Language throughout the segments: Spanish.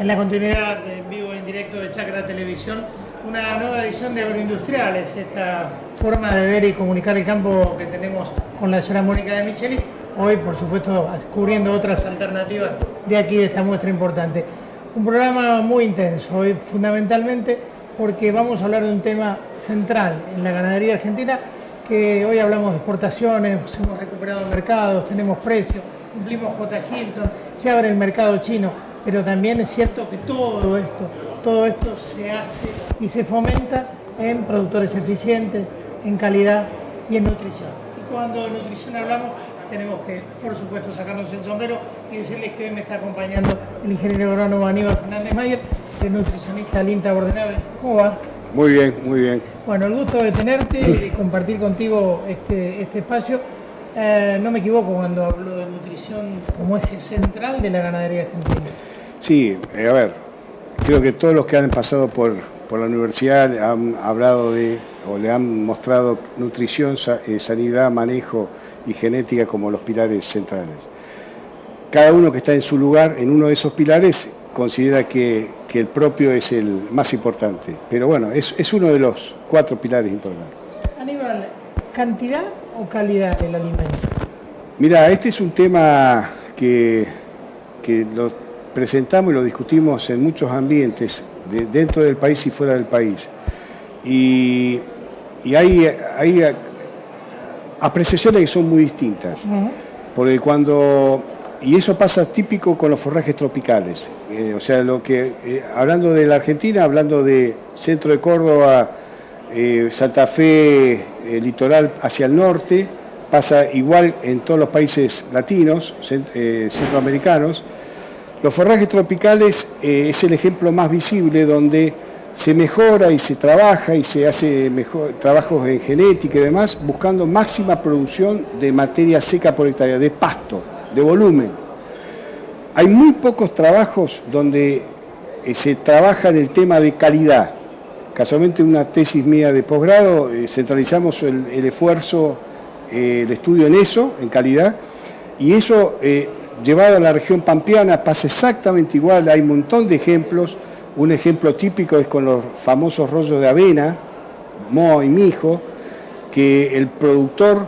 en la continuidad de en vivo e en directo de Chacra Televisión, una nueva edición de Agroindustriales, esta forma de ver y comunicar el campo que tenemos con la señora Mónica de Michelis. Hoy, por supuesto, cubriendo otras alternativas de aquí, de esta muestra importante. Un programa muy intenso, hoy fundamentalmente porque vamos a hablar de un tema central en la ganadería argentina, que hoy hablamos de exportaciones, hemos recuperado mercados, tenemos precios, cumplimos J. Hilton, se abre el mercado chino, pero también es cierto que todo esto se hace y se fomenta en productores eficientes, en calidad y en nutrición. Y cuando de nutrición hablamos, tenemos que, por supuesto, sacarnos el sombrero y decirles que hoy me está acompañando el ingeniero agrónomo Aníbal Fernández Mayer, el nutricionista del INTA Bordenave. ¿Cómo va? Muy bien, muy bien. Bueno, el gusto de tenerte y compartir contigo este espacio. No me equivoco cuando hablo de nutrición como eje central de la ganadería argentina. Sí, a ver, creo que todos los que han pasado por la universidad han hablado de, o le han mostrado nutrición, sanidad, manejo y genética como los pilares centrales. Cada uno que está en su lugar, en uno de esos pilares, considera que el propio es el más importante. Pero bueno, es uno de los 4 pilares importantes. Aníbal, ¿cantidad o calidad del alimento? Mira, este es un tema que lo presentamos y lo discutimos en muchos ambientes, dentro del país y fuera del país. Y hay apreciaciones que son muy distintas. Porque y eso pasa típico con los forrajes tropicales. O sea, hablando de la Argentina, hablando de centro de Córdoba, Santa Fe, litoral hacia el norte, pasa igual en todos los países latinos, centroamericanos. Los forrajes tropicales es el ejemplo más visible donde se mejora y se trabaja y se hace trabajos en genética y demás, buscando máxima producción de materia seca por hectárea, de pasto, de volumen. Hay muy pocos trabajos donde se trabaja en el tema de calidad. Casualmente una tesis mía de posgrado, centralizamos el esfuerzo, el estudio en eso, en calidad, y eso llevado a la región pampeana pasa exactamente igual. Hay un montón de ejemplos. Un ejemplo típico es con los famosos rollos de avena, moho y mijo, que el productor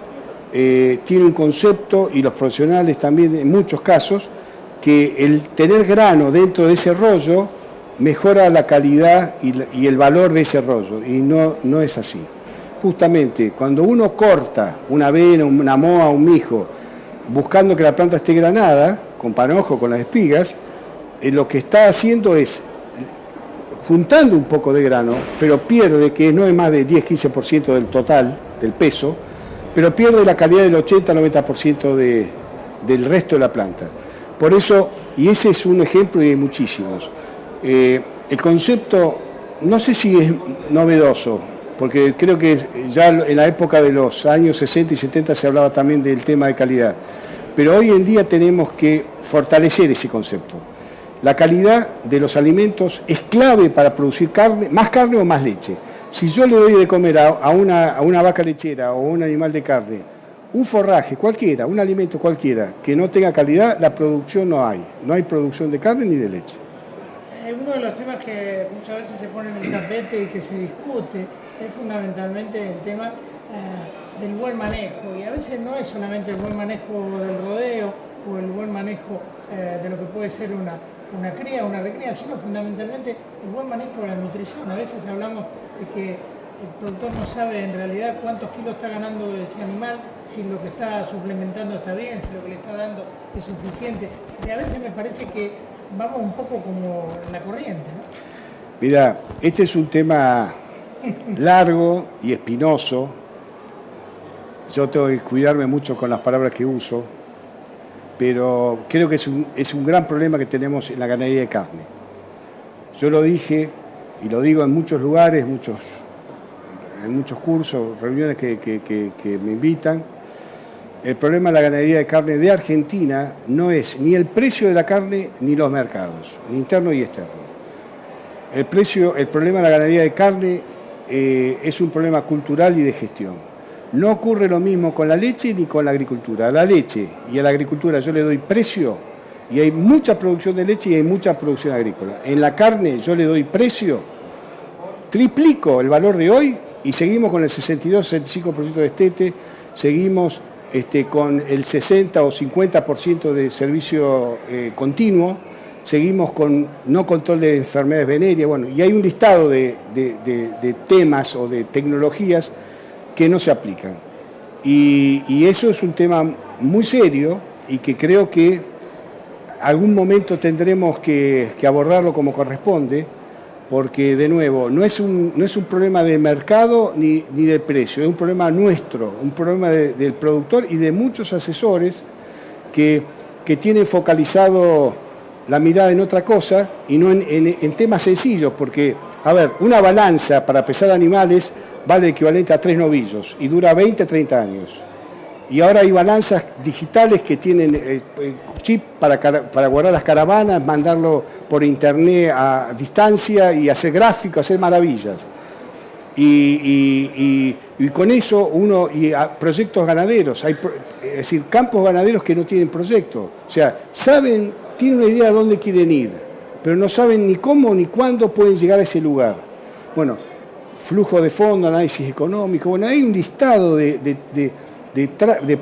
tiene un concepto, y los profesionales también en muchos casos, que el tener grano dentro de ese rollo mejora la calidad y el valor de ese rollo, y no es así. Justamente cuando uno corta una avena, una moa, un mijo, buscando que la planta esté granada, con panojo, con las espigas, lo que está haciendo es juntando un poco de grano, pero pierde, que no es más de 10-15% del total, del peso, pero pierde la calidad del 80-90% del resto de la planta. Por eso, y ese es un ejemplo y hay muchísimos. El concepto, no sé si es novedoso, porque creo que ya en la época de los años 60 y 70 se hablaba también del tema de calidad, pero hoy en día tenemos que fortalecer ese concepto. La calidad de los alimentos es clave para producir más carne o más leche. Si yo le doy de comer a una vaca lechera o a un animal de carne un forraje cualquiera, un alimento cualquiera, que no tenga calidad, la producción no hay producción de carne ni de leche. Uno de los temas que muchas veces se pone en el tapete y que se discute es fundamentalmente el tema del buen manejo, y a veces no es solamente el buen manejo del rodeo o el buen manejo de lo que puede ser una cría o una recría, sino fundamentalmente el buen manejo de la nutrición. A veces hablamos de que el productor no sabe en realidad cuántos kilos está ganando de ese animal, si lo que está suplementando está bien, si lo que le está dando es suficiente. Y a veces me parece que vamos un poco como en la corriente, ¿no? Mira, este es un tema largo y espinoso. Yo tengo que cuidarme mucho con las palabras que uso, pero creo que es un gran problema que tenemos en la ganadería de carne. Yo lo dije y lo digo en muchos lugares, en muchos cursos, reuniones que me invitan. El problema de la ganadería de carne de Argentina no es ni el precio de la carne ni los mercados, ni interno y externo. El problema de la ganadería de carne es un problema cultural y de gestión. No ocurre lo mismo con la leche ni con la agricultura. A la leche y a la agricultura yo le doy precio Y hay mucha producción de leche y hay mucha producción agrícola. En la carne yo le doy precio, triplico el valor de hoy y seguimos con el 62-65% de destete, seguimos con el 60 o 50% de servicio continuo, seguimos con no control de enfermedades venéreas, bueno, y hay un listado de temas o de tecnologías que no se aplican. Y eso es un tema muy serio y que creo que algún momento tendremos que abordarlo como corresponde, porque de nuevo no es un problema de mercado ni de precio, es un problema nuestro, un problema del productor y de muchos asesores que tienen focalizado la mirada en otra cosa y no en temas sencillos, porque, a ver, una balanza para pesar animales vale equivalente a 3 novillos y dura 20, 30 años. Y ahora hay balanzas digitales que tienen chip para guardar las caravanas, mandarlo por internet a distancia y hacer gráficos, hacer maravillas. Y con eso proyectos ganaderos, es decir, campos ganaderos que no tienen proyecto. O sea, tienen una idea de dónde quieren ir, pero no saben ni cómo ni cuándo pueden llegar a ese lugar. Bueno, flujo de fondo, análisis económico, bueno, hay un listado de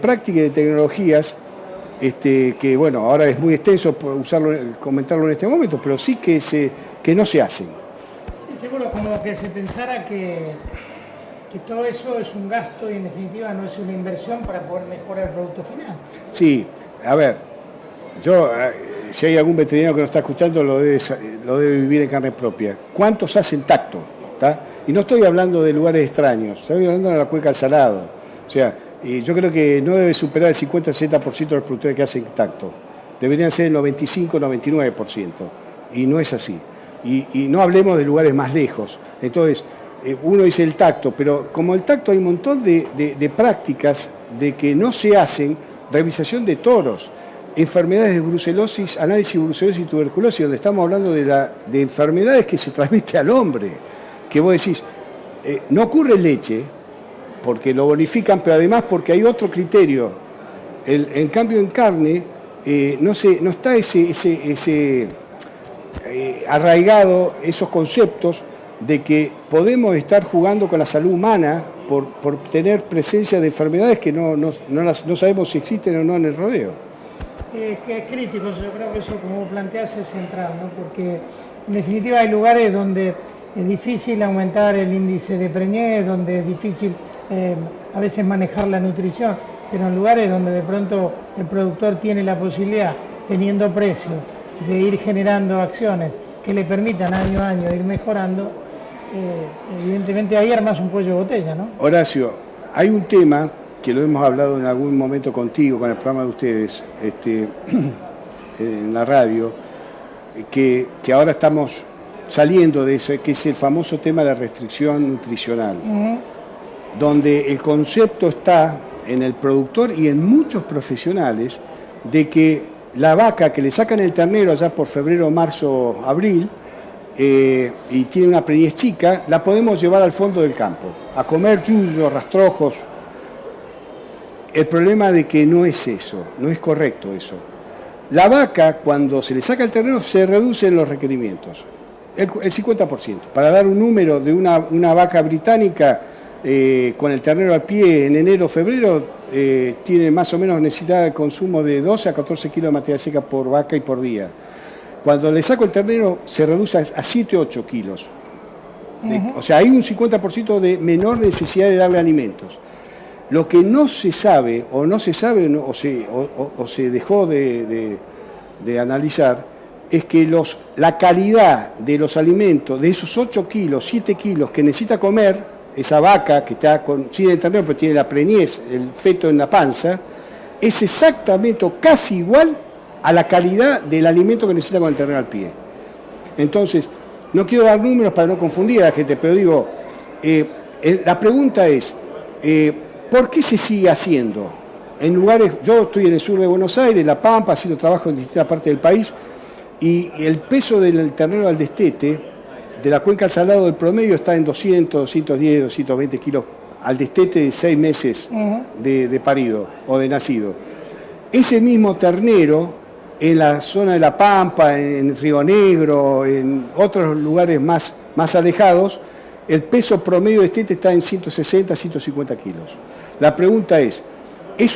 prácticas y de tecnologías que, bueno, ahora es muy extenso comentarlo en este momento, pero sí que no se hacen. Sí, seguro, como que se pensara que todo eso es un gasto y en definitiva no es una inversión para poder mejorar el producto final. Sí, a ver, si hay algún veterinario que nos está escuchando, lo debe vivir en carne propia. ¿Cuántos hacen tacto? ¿Tá? Y no estoy hablando de lugares extraños, estoy hablando de la cuenca del Salado. O sea, yo creo que no debe superar el 50-60% de los productores que hacen tacto. Deberían ser el 95-99%. Y no es así. Y no hablemos de lugares más lejos. Entonces, uno dice el tacto, pero como el tacto hay un montón de prácticas de que no se hacen, revisación de toros, enfermedades de brucelosis, análisis de brucelosis y tuberculosis, donde estamos hablando de enfermedades que se transmiten al hombre, que vos decís, no ocurre en leche, porque lo bonifican, pero además porque hay otro criterio. En cambio, en carne no está ese arraigado esos conceptos de que podemos estar jugando con la salud humana por tener presencia de enfermedades que no sabemos si existen o no en el rodeo. Es crítico, yo creo que eso, como planteas, es central, ¿no? Porque en definitiva hay lugares donde es difícil aumentar el índice de preñez, donde es difícil a veces manejar la nutrición, pero en lugares donde de pronto el productor tiene la posibilidad, teniendo precio, de ir generando acciones que le permitan año a año ir mejorando, evidentemente ahí armas un cuello de botella, ¿no? Horacio, hay un tema que lo hemos hablado en algún momento contigo, con el programa de ustedes, en la radio, que ahora estamos saliendo de ese, que es el famoso tema de la restricción nutricional, donde el concepto está en el productor y en muchos profesionales de que la vaca que le sacan el ternero allá por febrero, marzo, abril, y tiene una preñez chica, la podemos llevar al fondo del campo, a comer yuyos, rastrojos. El problema de que no es eso, no es correcto eso. La vaca, cuando se le saca el ternero, se reducen los requerimientos, el 50%. Para dar un número de una vaca británica con el ternero al pie en enero, febrero, tiene más o menos necesidad de consumo de 12 a 14 kilos de materia seca por vaca y por día. Cuando le saco el ternero, se reduce a 7 o 8 kilos. O sea, hay un 50% de menor necesidad de darle alimentos. Lo que no se sabe, o se dejó de analizar, es que la calidad de los alimentos, de esos 8 kilos, 7 kilos que necesita comer esa vaca que está sin el ternero, pero tiene la preñez, el feto en la panza, es exactamente o casi igual a la calidad del alimento que necesita con el ternero al pie. Entonces, no quiero dar números para no confundir a la gente, pero digo, la pregunta es, ¿por qué se sigue haciendo? En lugares, yo estoy en el sur de Buenos Aires, La Pampa, haciendo trabajo en distintas partes del país, y el peso del ternero al destete, de la cuenca al Salado, del promedio está en 200, 210, 220 kilos al destete de 6 meses de parido o de nacido. Ese mismo ternero en la zona de La Pampa, en Río Negro, en otros lugares más alejados, el peso promedio de destete está en 160, 150 kilos. La pregunta ¿es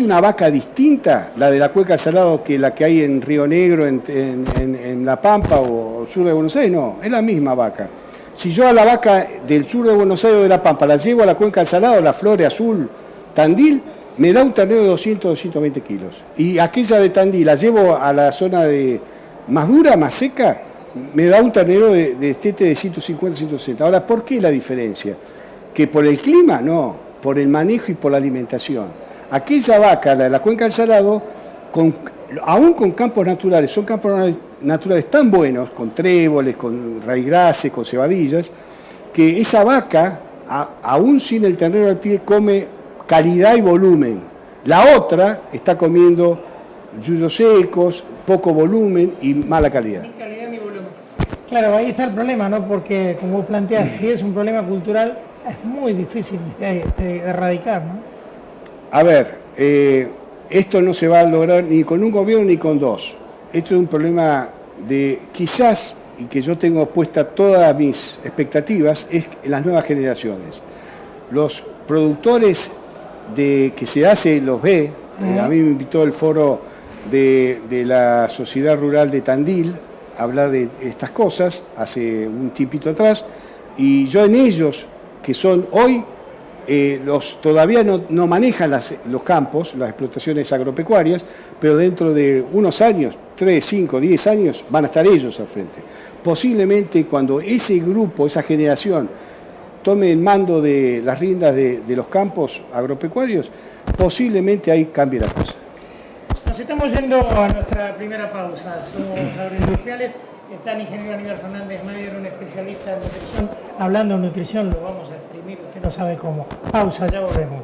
una vaca distinta la de la cuenca del Salado que la que hay en Río Negro, en La Pampa o sur de Buenos Aires? No, es la misma vaca. Si yo a la vaca del sur de Buenos Aires o de La Pampa la llevo a la cuenca del Salado, la Flores Azul, Tandil, me da un ternero de 200, 220 kilos. Y aquella de Tandil la llevo a la zona más dura, más seca, me da un ternero de destete de 150, 160. Ahora, ¿por qué la diferencia? ¿Que por el clima? No, por el manejo y por la alimentación. Aquella vaca, la de la cuenca del Salado, aún con campos naturales, son campos naturales tan buenos, con tréboles, con raígrases, con cebadillas, que esa vaca, aún sin el ternero al pie, come calidad y volumen. La otra está comiendo yuyos secos, poco volumen y mala calidad. Ni calidad ni volumen. Claro, ahí está el problema, ¿no? Porque, como vos planteás, si es un problema cultural, es muy difícil de erradicar, ¿no? A ver, esto no se va a lograr ni con un gobierno ni con dos. Esto es un problema de quizás, y que yo tengo puesta todas mis expectativas, es en las nuevas generaciones. Los productores que se hace, los ve, a mí me invitó el foro de la Sociedad Rural de Tandil a hablar de estas cosas hace un tiempito atrás, y yo en ellos, que son hoy, todavía no manejan los campos, las explotaciones agropecuarias, pero dentro de unos años, 3, 5, 10 años, van a estar ellos al frente. Posiblemente cuando ese grupo, esa generación, tome el mando de las riendas de los campos agropecuarios, posiblemente ahí cambie la cosa. Nos estamos yendo a nuestra primera pausa. Somos agroindustriales. Está el ingeniero Aníbal Fernández Mayer, un especialista en nutrición. Hablando de nutrición, lo vamos a exprimir, usted no sabe cómo. Pausa, ya volvemos.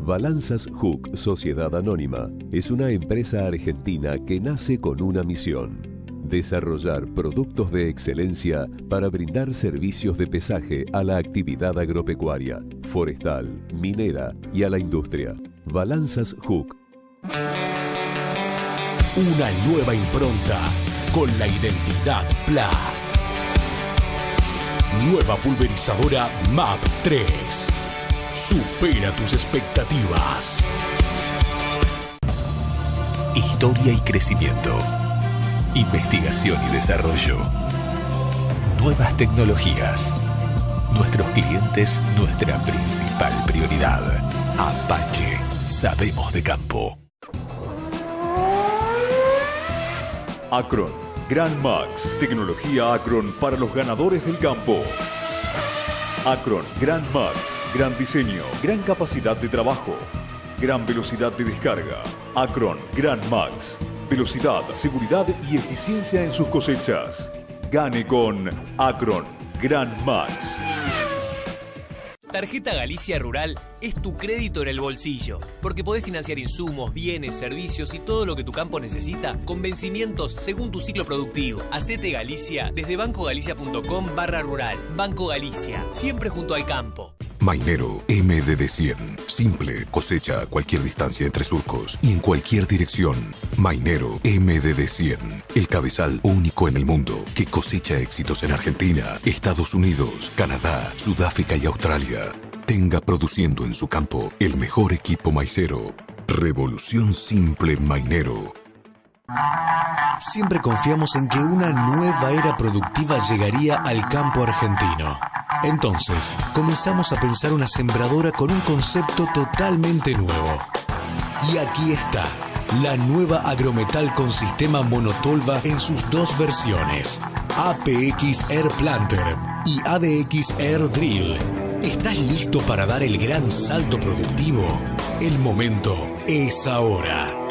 Balanzas Hook Sociedad Anónima es una empresa argentina que nace con una misión: desarrollar productos de excelencia para brindar servicios de pesaje a la actividad agropecuaria, forestal, minera y a la industria. Balanzas Hook. Una nueva impronta con la identidad PLA. Nueva pulverizadora MAP 3. Supera tus expectativas. Historia y crecimiento. Investigación y desarrollo. Nuevas tecnologías. Nuestros clientes, nuestra principal prioridad. Apache. Sabemos de campo. Acron, Gran Max, tecnología Acron para los ganadores del campo. Acron, Gran Max, gran diseño, gran capacidad de trabajo, gran velocidad de descarga. Acron, Gran Max, velocidad, seguridad y eficiencia en sus cosechas. Gane con Acron, Gran Max. Tarjeta Galicia Rural es tu crédito en el bolsillo, porque podés financiar insumos, bienes, servicios y todo lo que tu campo necesita con vencimientos según tu ciclo productivo. Hacete Galicia desde bancogalicia.com/rural. Banco Galicia, siempre junto al campo. Mainero MDD 100. Simple, cosecha a cualquier distancia entre surcos y en cualquier dirección. Mainero MDD 100. El cabezal único en el mundo que cosecha éxitos en Argentina, Estados Unidos, Canadá, Sudáfrica y Australia. Tenga produciendo en su campo el mejor equipo maicero. Revolución Simple Mainero. Siempre confiamos en que una nueva era productiva llegaría al campo argentino. Entonces, comenzamos a pensar una sembradora con un concepto totalmente nuevo. Y aquí está, la nueva Agrometal con sistema monotolva en sus dos versiones, APX Air Planter y ADX Air Drill. ¿Estás listo para dar el gran salto productivo? El momento es ahora.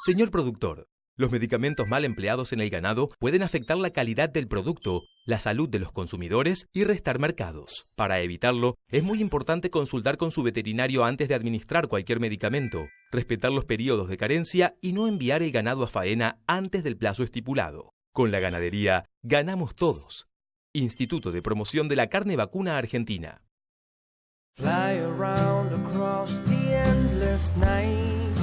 Señor productor, los medicamentos mal empleados en el ganado pueden afectar la calidad del producto, la salud de los consumidores y restar mercados. Para evitarlo, es muy importante consultar con su veterinario antes de administrar cualquier medicamento, respetar los periodos de carencia y no enviar el ganado a faena antes del plazo estipulado. Con la ganadería, ganamos todos. Instituto de Promoción de la Carne Vacuna Argentina. Fly around across the endless night,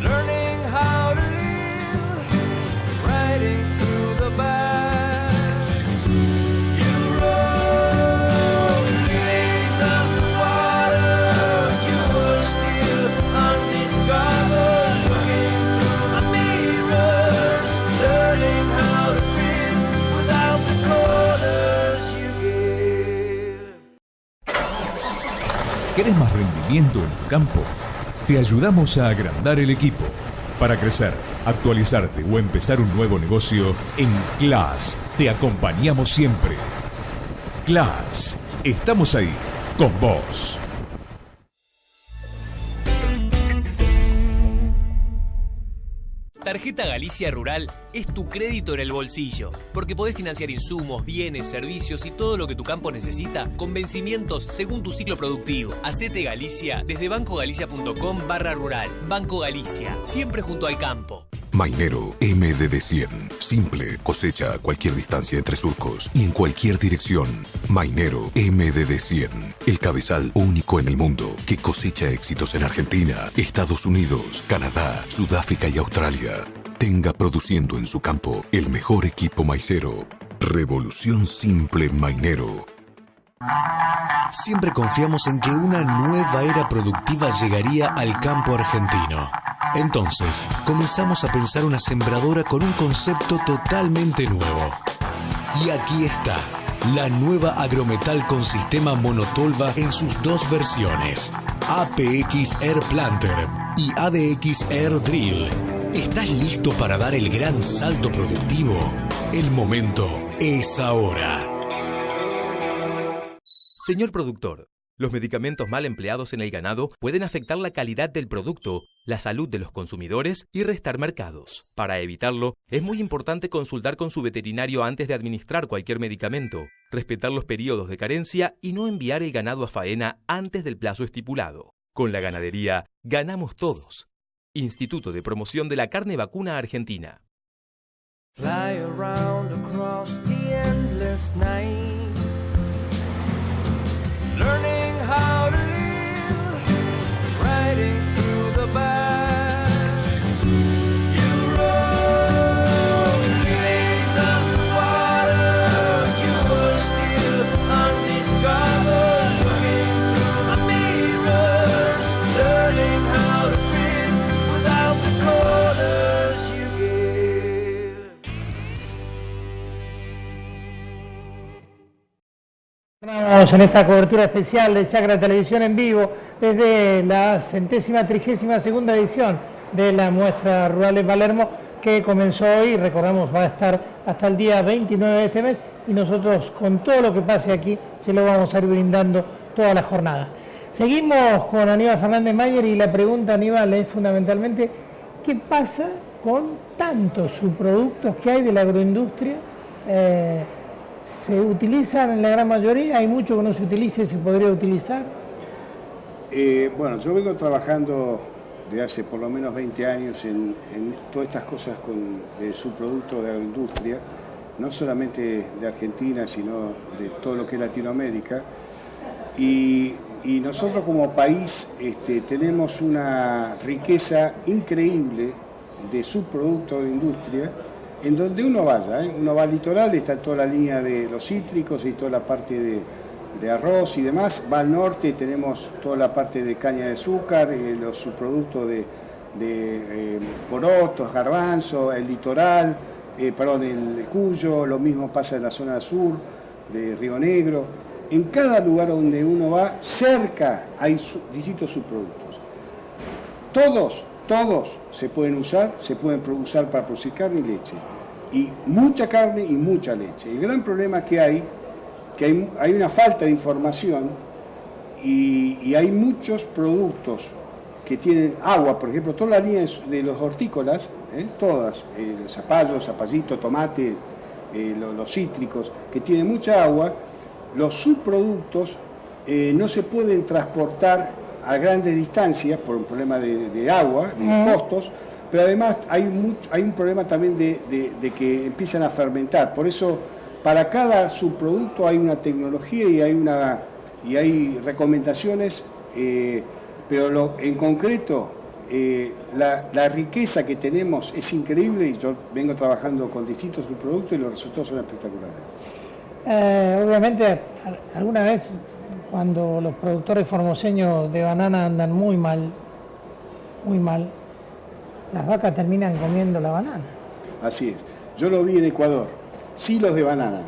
learning how to live, riding through the back. You rode beneath the water, you were still undiscovered, looking through the mirrors, learning how to breathe without the quarters you give. ¿Querés más rendimiento en tu campo? Te ayudamos a agrandar el equipo. Para crecer, actualizarte o empezar un nuevo negocio, en CLAS te acompañamos siempre. CLAS, estamos ahí, con vos. Tarjeta Galicia Rural es tu crédito en el bolsillo, porque podés financiar insumos, bienes, servicios y todo lo que tu campo necesita con vencimientos según tu ciclo productivo. Hacete Galicia desde bancogalicia.com/rural. Banco Galicia, siempre junto al campo. Mainero MDD 100. Simple, cosecha a cualquier distancia entre surcos y en cualquier dirección. Mainero MDD 100. El cabezal único en el mundo que cosecha éxitos en Argentina, Estados Unidos, Canadá, Sudáfrica y Australia. Tenga produciendo en su campo el mejor equipo maicero. Revolución Simple Mainero. Siempre confiamos en que una nueva era productiva llegaría al campo argentino. Entonces, comenzamos a pensar una sembradora con un concepto totalmente nuevo. Y aquí está, la nueva Agrometal con sistema monotolva en sus dos versiones, APX Air Planter y ADX Air Drill. ¿Estás listo para dar el gran salto productivo? El momento es ahora. Señor productor, los medicamentos mal empleados en el ganado pueden afectar la calidad del producto, la salud de los consumidores y restar mercados. Para evitarlo, es muy importante consultar con su veterinario antes de administrar cualquier medicamento, respetar los periodos de carencia y no enviar el ganado a faena antes del plazo estipulado. Con la ganadería, ganamos todos. Instituto de Promoción de la Carne Vacuna Argentina. Fly around across the endless night, learning how to live, riding through the back. You rode beneath the water, you were still undiscovered, looking through the mirrors, learning how to breathe without the quarters you give. Estamos en esta cobertura especial de Chacra Televisión en vivo desde la 132ª edición de la muestra rural de Palermo, que comenzó hoy, recordamos, va a estar hasta el día 29 de este mes, y nosotros con todo lo que pase aquí se lo vamos a ir brindando toda la jornada. Seguimos con Aníbal Fernández Mayer y la pregunta, Aníbal, es fundamentalmente ¿qué pasa con tantos subproductos que hay de la agroindustria? ¿Se utilizan en la gran mayoría? ¿Hay mucho que no se utilice y se podría utilizar? Bueno, yo vengo trabajando de hace por lo menos 20 años en todas estas cosas de subproductos de agroindustria, no solamente de Argentina, sino de todo lo que es Latinoamérica. Y nosotros como país tenemos una riqueza increíble de subproductos de industria. En donde uno vaya, uno va al litoral, está toda la línea de los cítricos y toda la parte de arroz y demás. Va al norte y tenemos toda la parte de caña de azúcar, los subproductos de porotos, garbanzo, el litoral, el Cuyo, lo mismo pasa en la zona sur de Río Negro. En cada lugar donde uno va, cerca hay distintos subproductos. Todos se pueden usar para producir carne y leche. Y mucha carne y mucha leche. El gran problema que hay una falta de información y hay muchos productos que tienen agua, por ejemplo, toda la línea de los hortícolas, todas, el zapallo, zapallito, tomate, los cítricos, que tienen mucha agua, los subproductos no se pueden transportar a grandes distancias por un problema de agua, de costos, pero además hay un problema también de que empiezan a fermentar. Por eso, para cada subproducto hay una tecnología y hay y hay recomendaciones, pero en concreto la riqueza que tenemos es increíble y yo vengo trabajando con distintos productos y los resultados son espectaculares. Obviamente, alguna vez cuando los productores formoseños de banana andan muy mal, las vacas terminan comiendo la banana. Así es. Yo lo vi en Ecuador, silos de banana.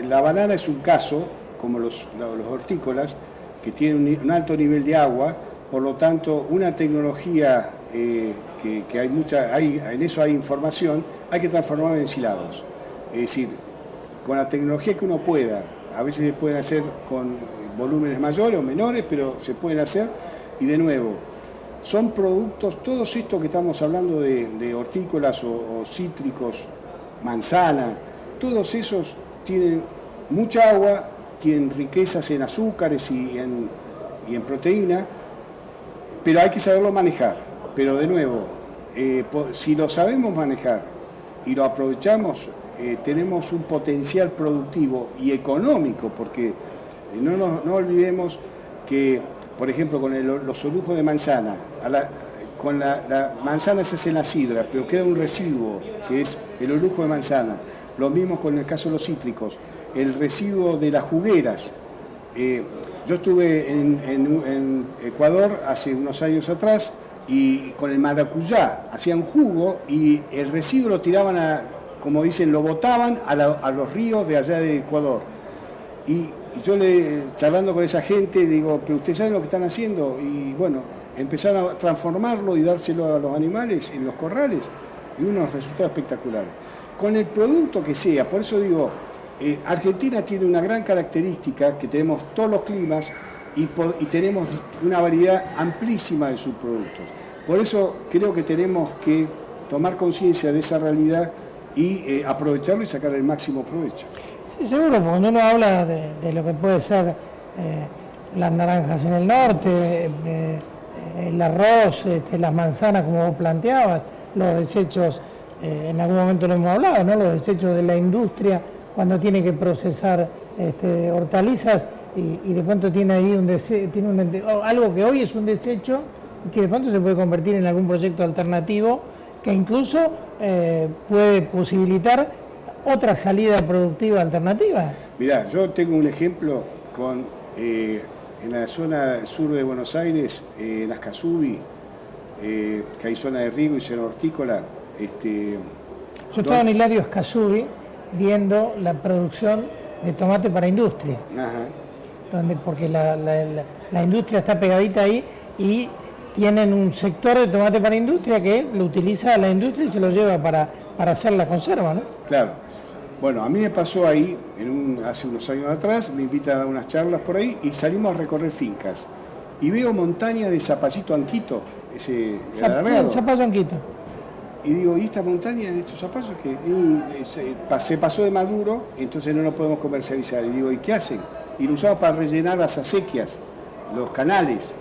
La banana es un caso, como los hortícolas, que tiene un alto nivel de agua, por lo tanto, una tecnología que en eso hay información, hay que transformarla en ensilados. Es decir, con la tecnología que uno pueda, a veces se pueden hacer con volúmenes mayores o menores, pero se pueden hacer, y de nuevo, son productos, todos estos que estamos hablando de hortícolas o cítricos, manzana, todos esos tienen mucha agua, tienen riquezas en azúcares y en proteína, pero hay que saberlo manejar. Pero de nuevo, si lo sabemos manejar y lo aprovechamos, tenemos un potencial productivo y económico, porque no olvidemos que, por ejemplo, con los orujos de manzana, con la manzana se hace la sidra, pero queda un residuo, que es el orujo de manzana. Lo mismo con el caso de los cítricos, el residuo de las jugueras. Yo estuve en Ecuador hace unos años atrás y con el maracuyá hacían jugo y el residuo lo tiraban como dicen, lo botaban a los ríos de allá de Ecuador. Y yo charlando con esa gente, digo, pero ustedes saben lo que están haciendo. Y bueno, empezaron a transformarlo y dárselo a los animales en los corrales y unos resultados espectaculares. Con el producto que sea, por eso digo, Argentina tiene una gran característica, que tenemos todos los climas y tenemos una variedad amplísima de subproductos. Por eso creo que tenemos que tomar conciencia de esa realidad y aprovecharlo y sacar el máximo provecho. Sí, seguro, porque cuando uno habla de lo que puede ser las naranjas en el norte, el arroz, las manzanas, como vos planteabas, los desechos, en algún momento lo hemos hablado, ¿no? Los desechos de la industria cuando tiene que procesar hortalizas y de pronto tiene ahí algo que hoy es un desecho y que de pronto se puede convertir en algún proyecto alternativo que incluso puede posibilitar otra salida productiva alternativa. Mirá, yo tengo un ejemplo en la zona sur de Buenos Aires, en Ascasubi, que hay zona de riego y zona hortícola. Yo estaba en Hilario Ascasubi viendo la producción de tomate para industria. Ajá. Porque la industria está pegadita ahí y tienen un sector de tomate para industria que lo utiliza la industria y se lo lleva para hacer la conserva, ¿no? Claro. Bueno, a mí me pasó ahí, hace unos años atrás, me invitan a dar unas charlas por ahí y salimos a recorrer fincas. Y veo montaña de zapallito anquito, ese alargado. Zapallo anquito. Y digo, ¿y esta montaña de estos zapallos que se pasó de maduro, entonces no lo podemos comercializar? Y digo, ¿y qué hacen? Y lo usamos para rellenar las acequias, los canales.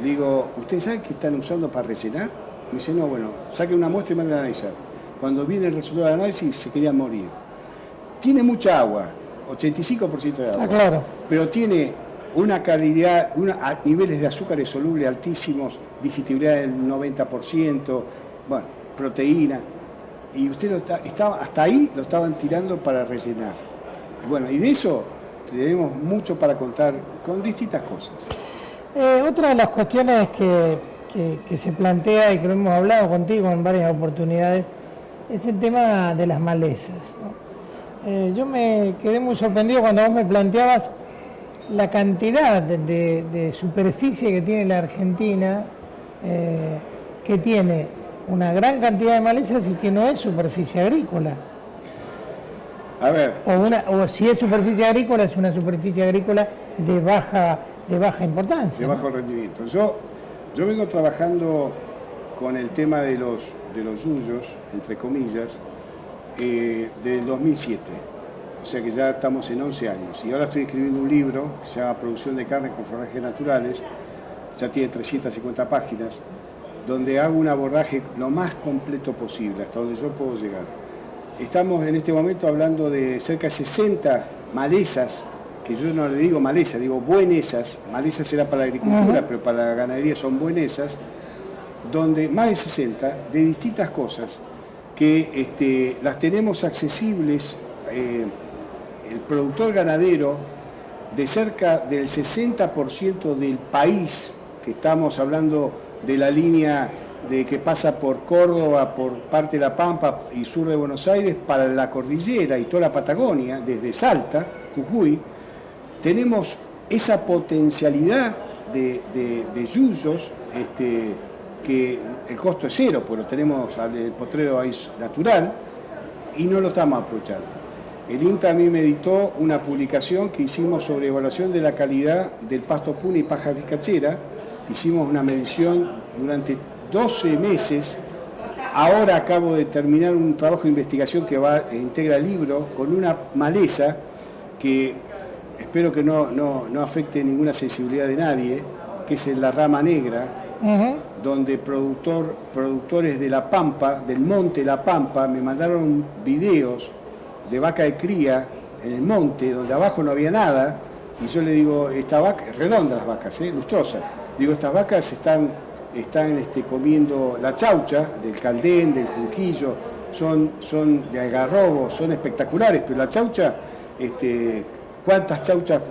Le digo, ¿ustedes saben qué están usando para rellenar? Y me dice, no, bueno, saquen una muestra y manden a analizar. Cuando viene el resultado del análisis, se querían morir. Tiene mucha agua, 85% de agua. Claro. Pero tiene una calidad, niveles de azúcares solubles altísimos, digestibilidad del 90%, bueno, proteína. Y usted hasta ahí lo estaban tirando para rellenar. Bueno, y de eso tenemos mucho para contar con distintas cosas. Otra de las cuestiones que se plantea y que lo hemos hablado contigo en varias oportunidades es el tema de las malezas, ¿no? Yo me quedé muy sorprendido cuando vos me planteabas la cantidad de superficie que tiene la Argentina, que tiene una gran cantidad de malezas y que no es superficie agrícola. A ver. O si es superficie agrícola, es una superficie agrícola de baja importancia. De bajo rendimiento. Yo vengo trabajando con el tema de los yuyos, entre comillas, del 2007. O sea que ya estamos en 11 años. Y ahora estoy escribiendo un libro que se llama Producción de carne con forrajes naturales. Ya tiene 350 páginas, donde hago un abordaje lo más completo posible, hasta donde yo puedo llegar. Estamos en este momento hablando de cerca de 60 malezas que yo no le digo maleza, digo buenesas, maleza será para la agricultura, pero para la ganadería son buenesas, donde más de 60 de distintas cosas que las tenemos accesibles. El productor ganadero de cerca del 60% del país, que estamos hablando de la línea de que pasa por Córdoba, por parte de La Pampa y sur de Buenos Aires, para la cordillera y toda la Patagonia, desde Salta, Jujuy, tenemos esa potencialidad de yuyos, que el costo es cero, pues lo tenemos al potrero ahí natural, y no lo estamos aprovechando. El INTA a mí me editó una publicación que hicimos sobre evaluación de la calidad del pasto puna y paja vizcachera. Hicimos una medición durante 12 meses. Ahora acabo de terminar un trabajo de investigación que integra el libro con una maleza que espero que no afecte ninguna sensibilidad de nadie, que es la rama negra, donde productores de La Pampa, del monte La Pampa, me mandaron videos de vaca de cría en el monte, donde abajo no había nada, y yo le digo, esta vaca, redondas las vacas, lustrosas, digo, estas vacas están comiendo la chaucha del caldén, del junquillo, son de algarrobo, son espectaculares, pero la chaucha, ¿cuántas chauchas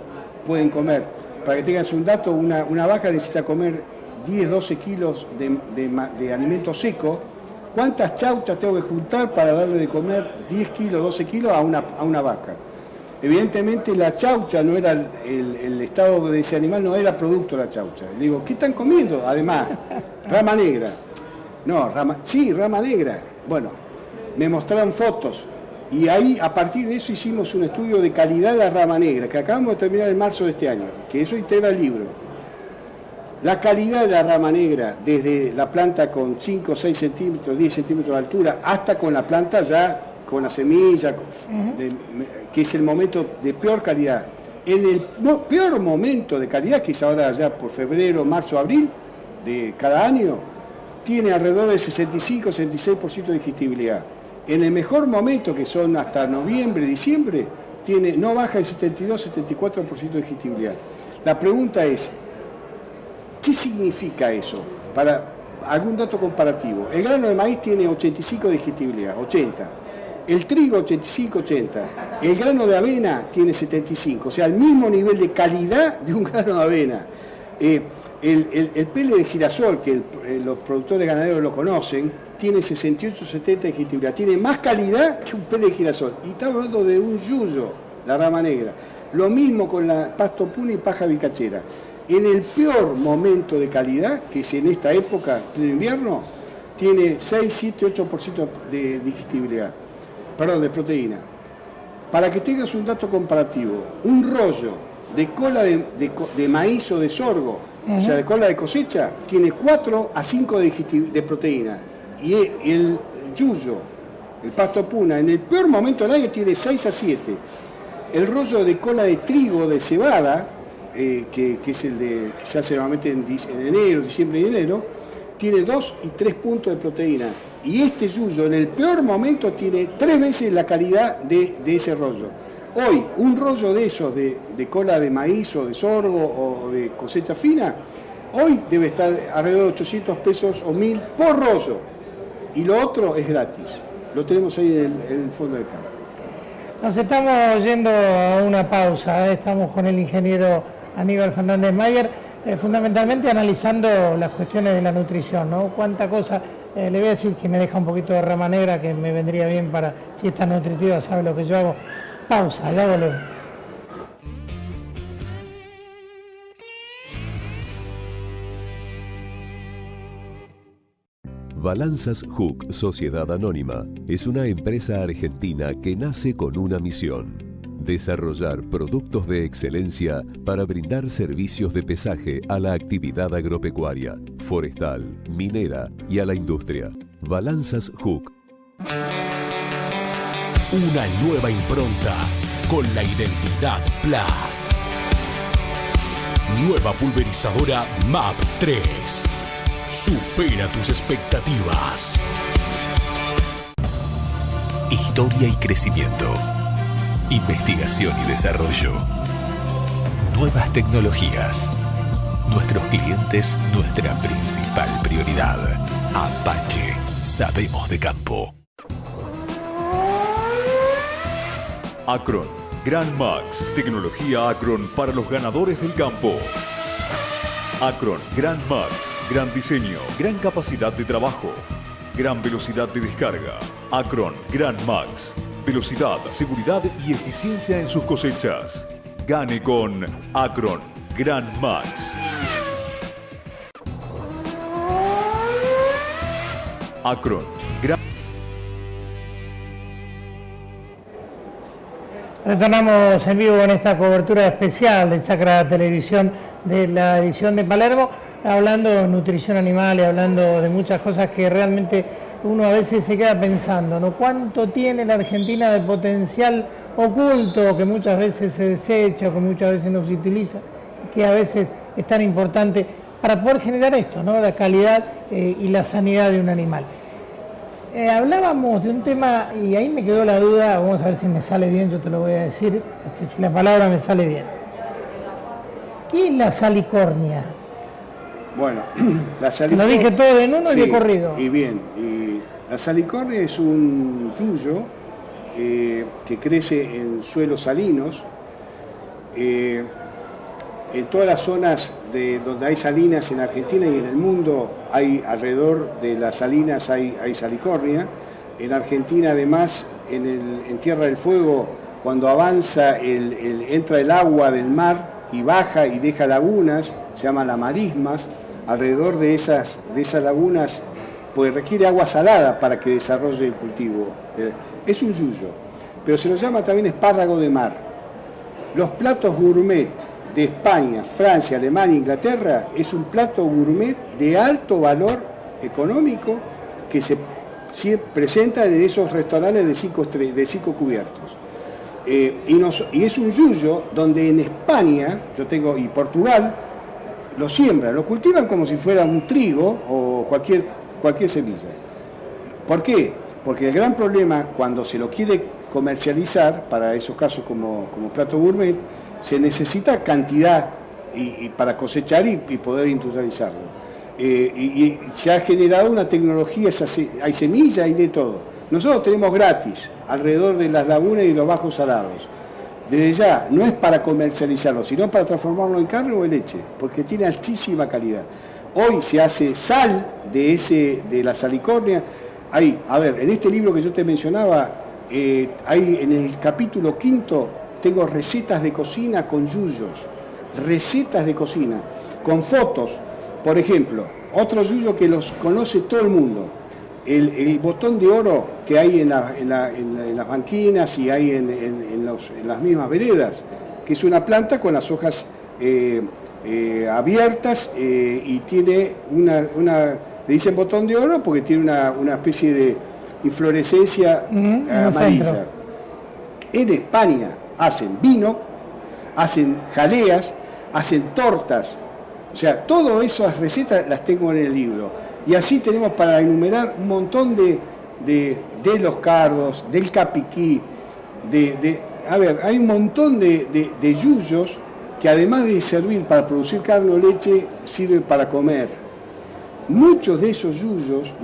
pueden comer? Para que tengas un dato, una vaca necesita comer 10-12 kilos de alimento seco. ¿Cuántas chauchas tengo que juntar para darle de comer 10 kilos, 12 kilos a una vaca? Evidentemente la chaucha no era, el estado de ese animal no era producto de la chaucha. Le digo, ¿qué están comiendo? Además, rama negra. No, rama negra. Bueno, me mostraron fotos y ahí a partir de eso hicimos un estudio de calidad de la rama negra, que acabamos de terminar en marzo de este año, que eso integra el libro. La calidad de la rama negra, desde la planta con 5, 6 centímetros, 10 centímetros de altura, hasta con la planta ya con la semilla, que es el momento de peor calidad. En el peor momento de calidad, que es ahora ya por febrero, marzo, abril de cada año, tiene alrededor del 65-66% de digestibilidad. En el mejor momento, que son hasta noviembre, diciembre, no baja el 72-74% de digestibilidad. La pregunta es, ¿qué significa eso? Para algún dato comparativo. El grano de maíz tiene 85 de digestibilidad, 80. El trigo 85, 80. El grano de avena tiene 75. O sea, el mismo nivel de calidad de un grano de avena. El pele de girasol, que los productores ganaderos lo conocen, tiene 68, 70 de digestibilidad. Tiene más calidad que un pele de girasol. Y estamos hablando de un yuyo, la rama negra. Lo mismo con la pasto puna y paja vizcachera. En el peor momento de calidad, que es en esta época, pleno invierno, tiene 6, 7, 8% de digestibilidad, de proteína. Para que tengas un dato comparativo, un rollo de cola de maíz o de sorgo, o sea, de cola de cosecha, tiene 4 a 5 de proteína. Y el yuyo, el pasto puna, en el peor momento del año tiene 6 a 7. El rollo de cola de trigo, de cebada, que es el que se hace normalmente en enero, diciembre y enero, tiene 2 y 3 puntos de proteína. Y este yuyo en el peor momento tiene 3 veces la calidad de ese rollo. Hoy, un rollo de esos de cola de maíz o de sorgo o de cosecha fina, hoy debe estar alrededor de 800 pesos o 1000 por rollo. Y lo otro es gratis. Lo tenemos ahí en el fondo del campo. Nos estamos yendo a una pausa. Estamos con el ingeniero Aníbal Fernández Mayer, fundamentalmente analizando las cuestiones de la nutrición, ¿no? Cuánta cosa, le voy a decir que me deja un poquito de rama negra, que me vendría bien para, si está nutritiva, sabe lo que yo hago. Pausa, ya volvemos. Balanzas Hook Sociedad Anónima es una empresa argentina que nace con una misión: desarrollar productos de excelencia para brindar servicios de pesaje a la actividad agropecuaria, forestal, minera y a la industria. Balanzas Hook. Una nueva impronta con la identidad PLA. Nueva pulverizadora MAP 3. Supera tus expectativas. Historia y crecimiento. Investigación y desarrollo. nuevas tecnologías. Nuestros clientes, nuestra principal prioridad. Apache, sabemos de campo. Acron, Gran Max, tecnología Acron para los ganadores del campo. Acron, Gran Max, gran diseño, gran capacidad de trabajo, gran velocidad de descarga. Acron, Gran Max, velocidad, seguridad y eficiencia en sus cosechas. Gane con Acron, Gran Max. Acron, Gran... Retornamos en vivo en esta cobertura especial de Chacra Televisión de la edición de Palermo, hablando de nutrición animal y hablando de muchas cosas que realmente uno a veces se queda pensando, ¿no? ¿Cuánto tiene la Argentina de potencial oculto que muchas veces se desecha o que muchas veces no se utiliza, que a veces es tan importante para poder generar esto, ¿no? La calidad y la sanidad de un animal? Hablábamos de un tema y ahí me quedó la duda, vamos a ver si me sale bien, yo te lo voy a decir, si la palabra me sale bien. ¿Qué es la salicornia? Bueno, la salicornia... Lo dije todo en uno, sí, y de corrido. Y bien, la salicornia es un yuyo que crece en suelos salinos. En todas las zonas donde hay salinas en Argentina y en el mundo, hay alrededor de las salinas hay salicornia. En Argentina, además, en Tierra del Fuego, cuando avanza, entra el agua del mar y baja y deja lagunas, se llaman las marismas. Alrededor de esas lagunas, pues requiere agua salada para que desarrolle el cultivo. Es un yuyo, pero se lo llama también espárrago de mar. Los platos gourmet de España, Francia, Alemania, Inglaterra, es un plato gourmet de alto valor económico que se presenta en esos restaurantes de 5 cubiertos. Y es un yuyo donde en España, y Portugal, lo siembran, lo cultivan como si fuera un trigo o cualquier semilla. ¿Por qué? Porque el gran problema cuando se lo quiere comercializar, para esos casos como plato gourmet, se necesita cantidad y para cosechar y poder industrializarlo. Y se ha generado una tecnología, hay semillas, hay de todo. Nosotros tenemos gratis alrededor de las lagunas y los bajos salados. Desde ya, no es para comercializarlo, sino para transformarlo en carne o en leche, porque tiene altísima calidad. Hoy se hace sal de la salicornia. En este libro que yo te mencionaba, hay en el capítulo 5, tengo recetas de cocina con yuyos, recetas de cocina, con fotos. Por ejemplo, otro yuyo que los conoce todo el mundo, el botón de oro que hay en las banquinas y hay en las mismas veredas, que es una planta con las hojas abiertas y tiene le dicen botón de oro porque tiene una especie de inflorescencia amarilla. En España hacen vino, hacen jaleas, hacen tortas. O sea, todas esas recetas las tengo en el libro. Y así tenemos para enumerar un montón de los cardos, del capiquí, hay un montón de yuyos que además de servir para producir carne o leche, sirven para comer. Muchos de esos yuyos,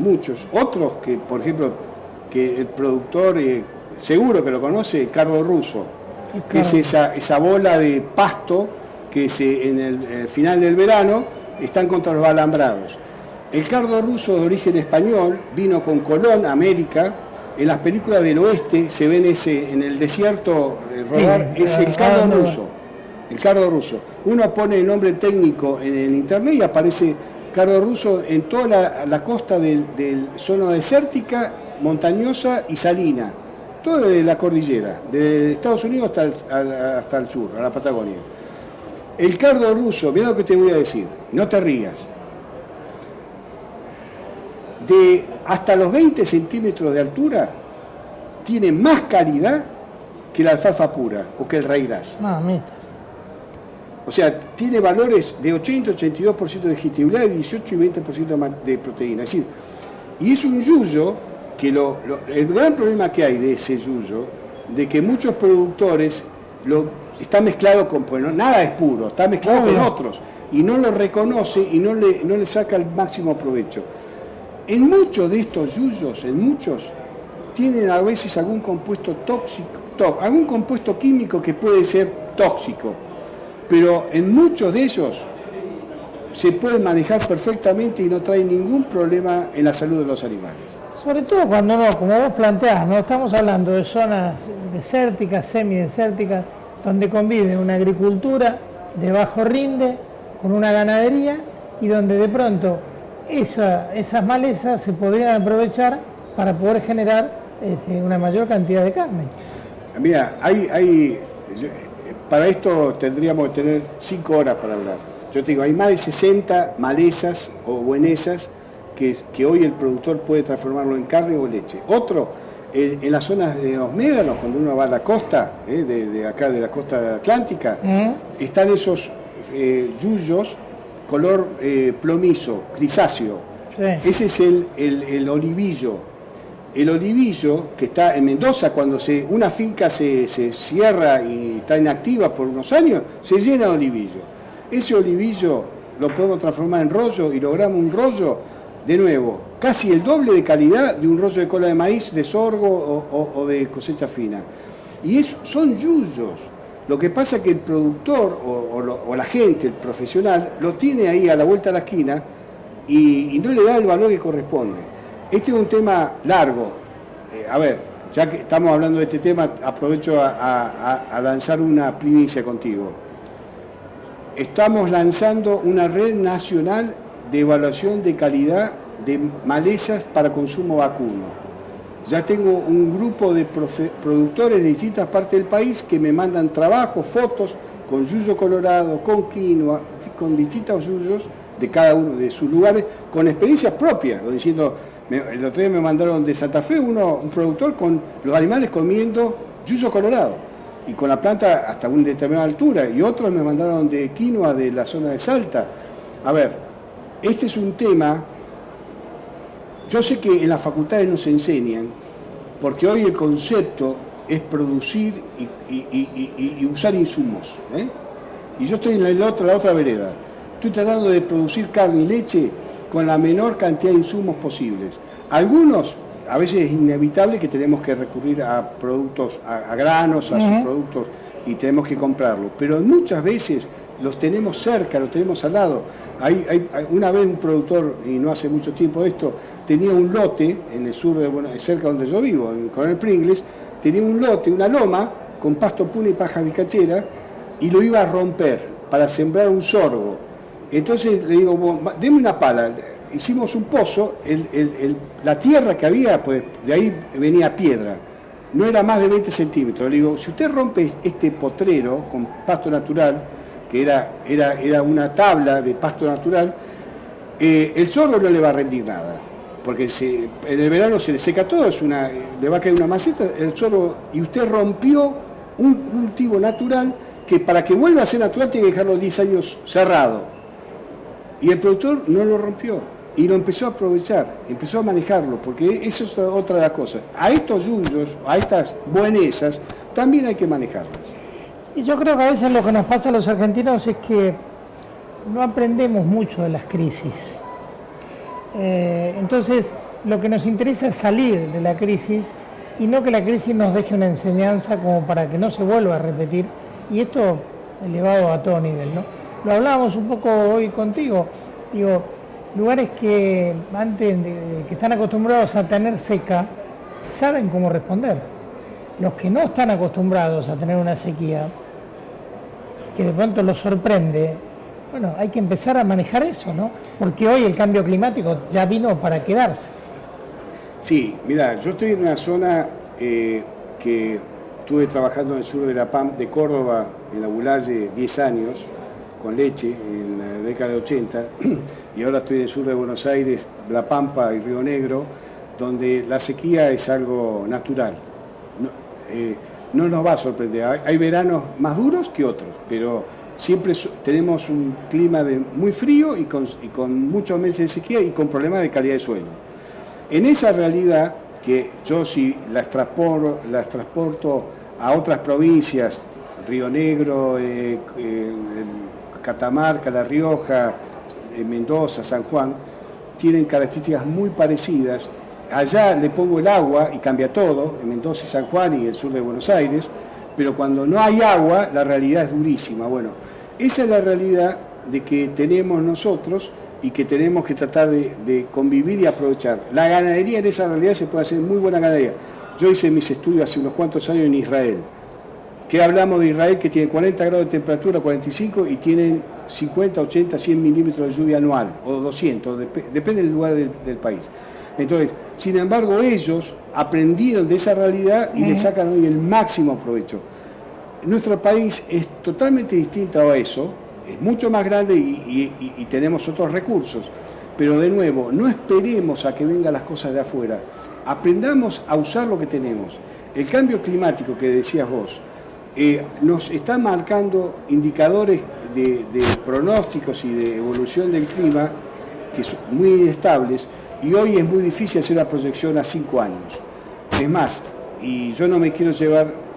otros que, por ejemplo, que el productor seguro que lo conoce, cardo ruso, que es esa bola de pasto que en el final del verano están contra los alambrados. El cardo ruso de origen español vino con Colón a América. En las películas del oeste se ven en el desierto rodar, es el cardo ruso. El cardo ruso. Uno pone el nombre técnico en el internet y aparece cardo ruso en toda la costa del zona desértica, montañosa y salina. Todo de la cordillera, de Estados Unidos hasta el sur, a la Patagonia. El cardo ruso, mira lo que te voy a decir, no te rías. De hasta los 20 centímetros de altura, tiene más calidad que la alfalfa pura o que el raigras. O sea, tiene valores de 80-82% de digestibilidad y 18 y 20% de proteína. Es decir, y es un yuyo que el gran problema que hay de ese yuyo, de que muchos productores está mezclado con, pues nada es puro, está mezclado con otros, y no lo reconoce y no le saca el máximo provecho. En muchos de estos yuyos, tienen a veces algún compuesto tóxico, algún compuesto químico que puede ser tóxico, pero en muchos de ellos se pueden manejar perfectamente y no traen ningún problema en la salud de los animales. Sobre todo cuando como vos planteás, no estamos hablando de zonas desérticas, semidesérticas, donde convive una agricultura de bajo rinde con una ganadería y donde de pronto esas malezas se podrían aprovechar para poder generar una mayor cantidad de carne. Mira, para esto tendríamos que tener 5 horas para hablar. Yo te digo, hay más de 60 malezas o buenesas que hoy el productor puede transformarlo en carne o leche. Otro, en las zonas de los médanos, cuando uno va a la costa, de acá de la costa atlántica, están esos yuyos color plomizo, grisáceo. Sí. Ese es el olivillo. El olivillo, que está en Mendoza, cuando una finca se cierra y está inactiva por unos años, se llena de olivillo. Ese olivillo lo podemos transformar en rollo y logramos un rollo, de nuevo, casi el doble de calidad de un rollo de cola de maíz, de sorgo o de cosecha fina. Y son yuyos. Lo que pasa es que el productor o la gente, el profesional, lo tiene ahí a la vuelta de la esquina y no le da el valor que corresponde. Este es un tema largo. A ver, ya que estamos hablando de este tema, aprovecho a lanzar una primicia contigo. Estamos lanzando una red nacional de evaluación de calidad de malezas para consumo vacuno. Ya tengo un grupo de productores de distintas partes del país que me mandan trabajos, fotos con yuyo colorado, con quinoa, con distintos yuyos de cada uno de sus lugares, con experiencias propias, diciendo, el otro día me mandaron de Santa Fe un productor con los animales comiendo yuyo colorado y con la planta hasta una determinada altura, y otros me mandaron de quinoa de la zona de Salta. A ver, este es un tema, yo sé que en las facultades nos enseñan, porque hoy el concepto es producir y usar insumos, y yo estoy en la otra vereda, estoy tratando de producir carne y leche con la menor cantidad de insumos posibles. Algunos, a veces es inevitable que tenemos que recurrir a productos, a granos, a subproductos, y tenemos que comprarlos, pero muchas veces los tenemos cerca, los tenemos al lado. Una vez un productor, y no hace mucho tiempo esto, tenía un lote en el sur, cerca donde yo vivo, en Coronel Pringles, tenía un lote, una loma, con pasto puna y paja bicachera, y lo iba a romper para sembrar un sorgo. Entonces le digo, bueno, deme una pala. Hicimos un pozo, la tierra que había, pues de ahí venía piedra, no era más de 20 centímetros. Le digo, si usted rompe este potrero con pasto natural, que era una tabla de pasto natural, el sorgo no le va a rendir nada, porque en el verano se le seca todo, le va a caer una maceta, el sorgo, y usted rompió un cultivo natural que para que vuelva a ser natural tiene que dejarlo 10 años cerrado. Y el productor no lo rompió y lo empezó a aprovechar, empezó a manejarlo, porque eso es otra de las cosas. A estos yuyos, a estas buenesas, también hay que manejarlas. Y yo creo que a veces lo que nos pasa a los argentinos es que no aprendemos mucho de las crisis. Entonces, lo que nos interesa es salir de la crisis y no que la crisis nos deje una enseñanza como para que no se vuelva a repetir. Y esto elevado a todo nivel, ¿no? Lo hablábamos un poco hoy contigo. Digo, lugares que que están acostumbrados a tener seca, saben cómo responder. Los que no están acostumbrados a tener una sequía, que de pronto los sorprende, bueno, hay que empezar a manejar eso, ¿no? Porque hoy el cambio climático ya vino para quedarse. Sí, mira, yo estoy en una zona que estuve trabajando en el sur de Córdoba, en la Bulaye, 10 años, con leche, en la década de 80, y ahora estoy en el sur de Buenos Aires, La Pampa y Río Negro, donde la sequía es algo natural. No nos va a sorprender. Hay veranos más duros que otros, pero siempre tenemos un clima muy frío y con muchos meses de sequía y con problemas de calidad de suelo. En esa realidad, que yo si las transporto a otras provincias, Río Negro, Catamarca, La Rioja, Mendoza, San Juan, tienen características muy parecidas. Allá le pongo el agua y cambia todo, en Mendoza y San Juan y el sur de Buenos Aires, pero cuando no hay agua, la realidad es durísima. Bueno, esa es la realidad de que tenemos nosotros y que tenemos que tratar de convivir y aprovechar. La ganadería en esa realidad se puede hacer muy buena ganadería. Yo hice mis estudios hace unos cuantos años en Israel. ¿Qué hablamos de Israel? Que tiene 40 grados de temperatura, 45, y tienen 50, 80, 100 milímetros de lluvia anual, o 200, depende del lugar del país. Entonces, sin embargo, ellos aprendieron de esa realidad y le sacan hoy el máximo provecho. Nuestro país es totalmente distinto a eso, es mucho más grande y tenemos otros recursos, pero de nuevo, no esperemos a que vengan las cosas de afuera, aprendamos a usar lo que tenemos. El cambio climático que decías vos, nos está marcando indicadores de pronósticos y de evolución del clima que son muy inestables, y hoy es muy difícil hacer la proyección a 5 años. Es más, y yo no me quiero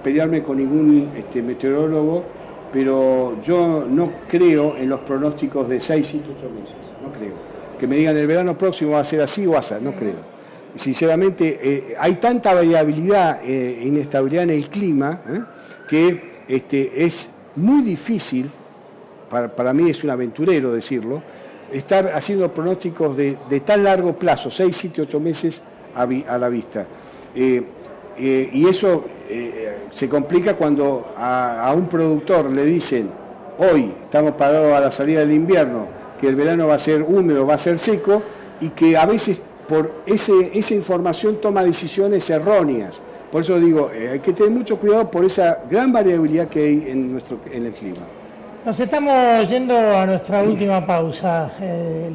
pelearme con ningún meteorólogo, pero yo no creo en los pronósticos de 6, 7, 8 meses, no creo. Que me digan el verano próximo va a ser así o así, no creo. Sinceramente, hay tanta variabilidad e inestabilidad en el clima que es muy difícil, para mí es un aventurero decirlo, estar haciendo pronósticos de tan largo plazo, 6, 7, 8 meses a la vista. Y eso se complica cuando a un productor le dicen, hoy estamos parados a la salida del invierno, que el verano va a ser húmedo, va a ser seco, y que a veces por esa información toma decisiones erróneas. Por eso digo, hay que tener mucho cuidado por esa gran variabilidad que hay en el clima. Nos estamos yendo a nuestra última pausa. El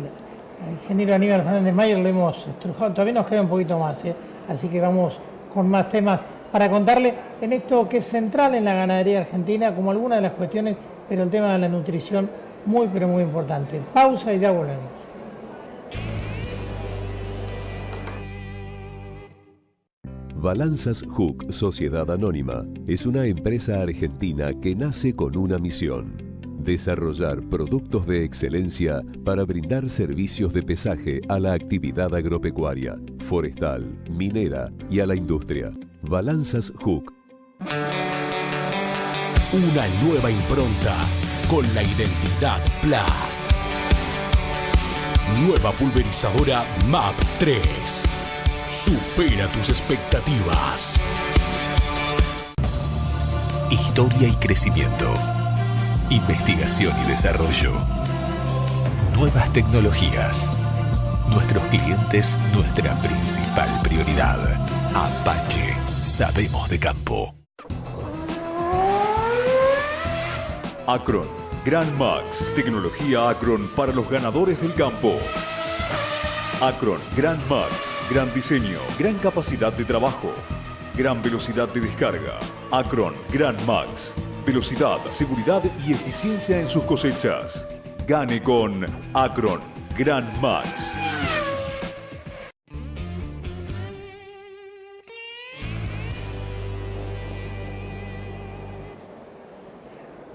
ingeniero Aníbal Fernández Mayer lo hemos estrujado, todavía nos queda un poquito más, así que vamos con más temas para contarle en esto que es central en la ganadería argentina, como alguna de las cuestiones, pero el tema de la nutrición muy pero muy importante. Pausa y ya volvemos. Balanzas Hook Sociedad Anónima es una empresa argentina que nace con una misión: desarrollar productos de excelencia para brindar servicios de pesaje a la actividad agropecuaria, forestal, minera y a la industria. Balanzas Hook. Una nueva impronta con la identidad PLA. Nueva pulverizadora MAP 3. Supera tus expectativas. Historia y crecimiento. Investigación y desarrollo. Nuevas tecnologías. Nuestros clientes, nuestra principal prioridad. Apache, sabemos de campo. Acron, Gran Max, tecnología Acron para los ganadores del campo. Acron, Gran Max, gran diseño, gran capacidad de trabajo, gran velocidad de descarga. Acron, Gran Max, velocidad, seguridad y eficiencia en sus cosechas. Gane con Acron, Gran Max.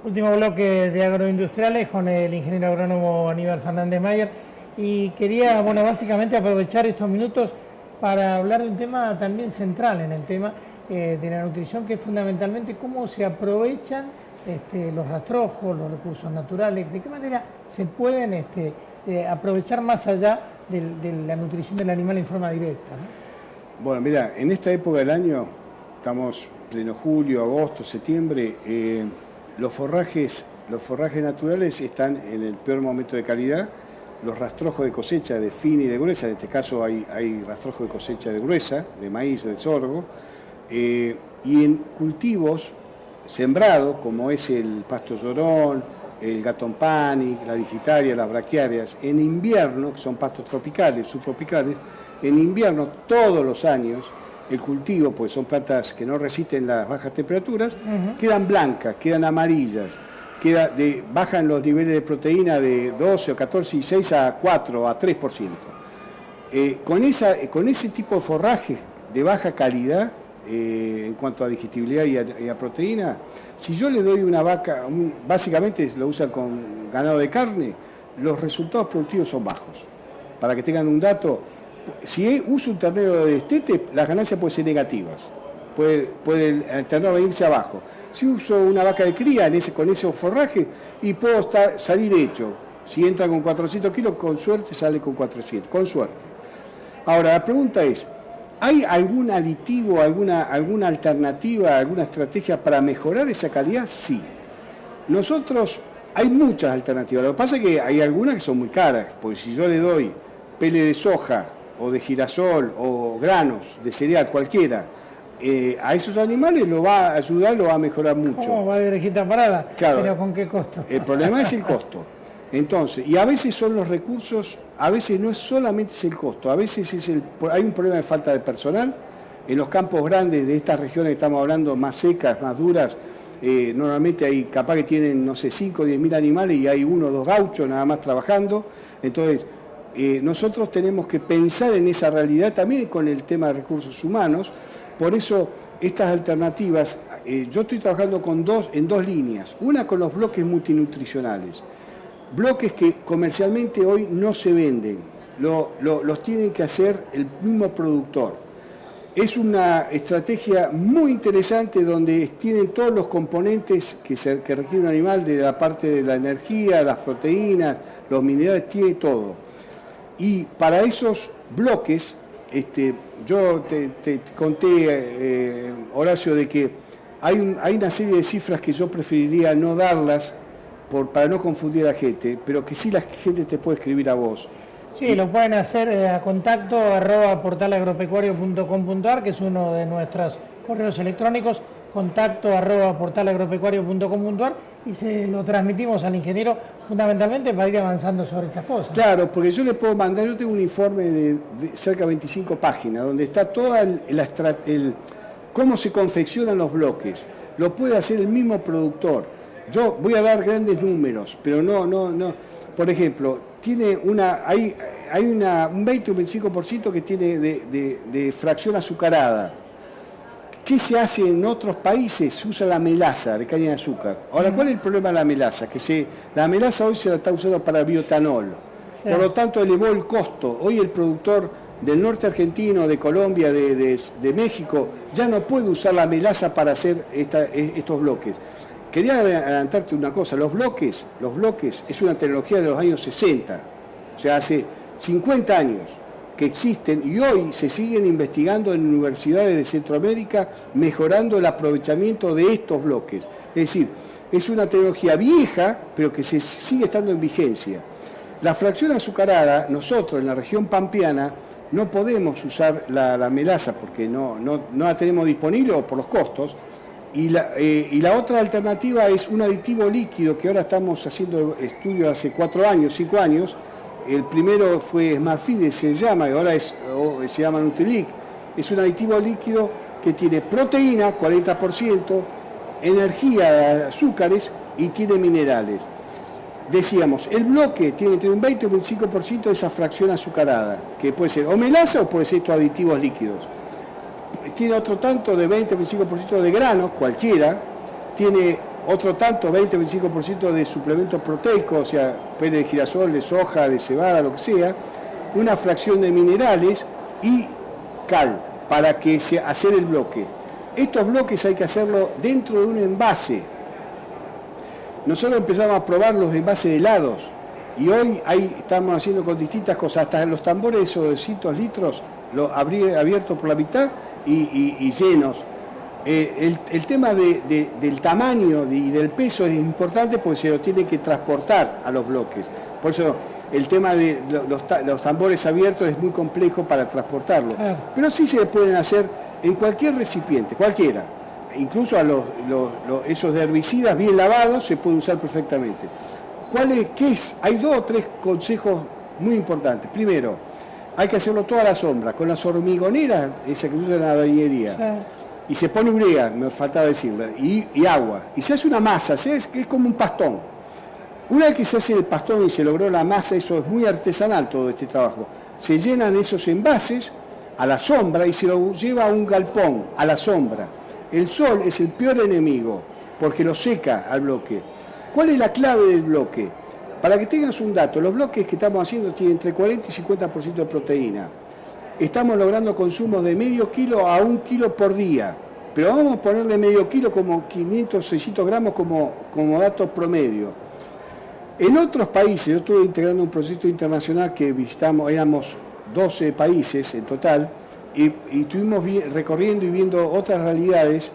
Último bloque de agroindustriales con el ingeniero agrónomo Aníbal Fernández Mayer, y quería, básicamente aprovechar estos minutos para hablar de un tema también central en el tema de la nutrición, que es fundamentalmente cómo se aprovechan los rastrojos, los recursos naturales, de qué manera se pueden aprovechar más allá de la nutrición del animal en forma directa, ¿no? Bueno, mira, en esta época del año, estamos pleno julio, agosto, septiembre, los forrajes naturales están en el peor momento de calidad. Los rastrojos de cosecha de fina y de gruesa, en este caso hay rastrojos de cosecha de gruesa, de maíz, de sorgo, y en cultivos sembrados, como es el pasto llorón, el gatón panic, la digitaria, las braquiarias, en invierno, que son pastos tropicales, subtropicales, en invierno todos los años, el cultivo, pues son plantas que no resisten las bajas temperaturas, quedan blancas, quedan amarillas, bajan los niveles de proteína de 12 o 14 y 6 a 4 a 3%. Con ese tipo de forraje de baja calidad, en cuanto a digestibilidad y a proteína. Si yo le doy una vaca, básicamente lo usan con ganado de carne, los resultados productivos son bajos. Para que tengan un dato, si uso un ternero de destete, las ganancias pueden ser negativas. Puede el ternero venirse abajo. Si uso una vaca de cría con ese forraje, y puedo salir hecho. Si entra con 400 kilos, con suerte sale con 400, con suerte. Ahora, la pregunta es, ¿hay algún aditivo, alguna alternativa, alguna estrategia para mejorar esa calidad? Sí. Hay muchas alternativas. Lo que pasa es que hay algunas que son muy caras, porque si yo le doy pele de soja o de girasol o granos de cereal cualquiera, a esos animales lo va a ayudar, lo va a mejorar mucho. ¿Cómo va de orejita parada? Claro, ¿Pero con qué costo? El problema es el costo. Entonces, y a veces son los recursos, a veces no es solamente el costo, a veces hay un problema de falta de personal. En los campos grandes de estas regiones que estamos hablando, más secas, más duras, normalmente hay capaz que tienen, no sé, 5 o 10 mil animales y hay 1 o 2 gauchos nada más trabajando. Entonces, nosotros tenemos que pensar en esa realidad también con el tema de recursos humanos. Por eso, estas alternativas, yo estoy trabajando en dos líneas. Una con los bloques multinutricionales. Bloques que comercialmente hoy no se venden, los tiene que hacer el mismo productor. Es una estrategia muy interesante donde tienen todos los componentes que requiere un animal, de la parte de la energía, las proteínas, los minerales, tiene todo. Y para esos bloques, yo te conté, Horacio, de que hay una serie de cifras que yo preferiría no darlas para no confundir a la gente, pero que sí la gente te puede escribir a vos. Sí, lo pueden hacer a contacto @portalagropecuario.com.ar, que es uno de nuestros correos electrónicos, contacto @portalagropecuario.com.ar, y se lo transmitimos al ingeniero fundamentalmente para ir avanzando sobre estas cosas. Claro, porque yo le puedo mandar, yo tengo un informe de cerca de 25 páginas, donde está toda cómo se confeccionan los bloques. Lo puede hacer el mismo productor. Yo voy a dar grandes números, pero no. Por ejemplo, hay un 20 o un 25% que tiene de fracción azucarada. ¿Qué se hace en otros países? Se usa la melaza de caña de azúcar. Ahora, ¿cuál es el problema de la melaza? La melaza hoy se la está usando para bioetanol. Sí. Por lo tanto, elevó el costo. Hoy el productor del norte argentino, de Colombia, de México, ya no puede usar la melaza para hacer estos bloques. Quería adelantarte una cosa, los bloques es una tecnología de los años 60, o sea, hace 50 años que existen y hoy se siguen investigando en universidades de Centroamérica, mejorando el aprovechamiento de estos bloques. Es decir, es una tecnología vieja, pero que se sigue estando en vigencia. La fracción azucarada, nosotros en la región pampeana no podemos usar la melaza porque no la tenemos disponible o por los costos. Y la otra alternativa es un aditivo líquido que ahora estamos haciendo estudios hace 4 años, 5 años. El primero fue Smartfeed, se llama, y ahora se llama Nutrilink. Es un aditivo líquido que tiene proteína, 40%, energía, azúcares y tiene minerales. Decíamos, el bloque tiene entre un 20 y un 25% de esa fracción azucarada, que puede ser o melaza o puede ser estos aditivos líquidos. Tiene otro tanto de 20-25% de granos, cualquiera, tiene otro tanto, 20-25% de suplemento proteico, o sea, pele de girasol, de soja, de cebada, lo que sea, una fracción de minerales y cal, para hacer el bloque. Estos bloques hay que hacerlo dentro de un envase. Nosotros empezamos a probar los envases de helados, y hoy estamos haciendo con distintas cosas, hasta los tambores de esos 200 litros, los abiertos por la mitad, y llenos. El tema del tamaño y del peso es importante porque se lo tiene que transportar a los bloques. Por eso el tema de los tambores abiertos es muy complejo para transportarlo. Pero sí se pueden hacer en cualquier recipiente, cualquiera. Incluso esos de herbicidas bien lavados se pueden usar perfectamente. ¿Qué es? Hay 2 o 3 consejos muy importantes. Primero, hay que hacerlo toda la sombra, con las hormigoneras, esa que usa en la bañería. Y se pone urea, me faltaba decirlo, y agua. Y se hace una masa, es como un pastón. Una vez que se hace el pastón y se logró la masa, eso es muy artesanal todo este trabajo. Se llenan esos envases a la sombra y se lo lleva a un galpón, a la sombra. El sol es el peor enemigo porque lo seca al bloque. ¿Cuál es la clave del bloque? Para que tengas un dato, los bloques que estamos haciendo tienen entre 40 y 50% de proteína. Estamos logrando consumos de medio kilo a 1 kilo por día, pero vamos a ponerle medio kilo como 500, 600 gramos como dato promedio. En otros países, yo estuve integrando un proyecto internacional que visitamos, éramos 12 países en total, y estuvimos recorriendo y viendo otras realidades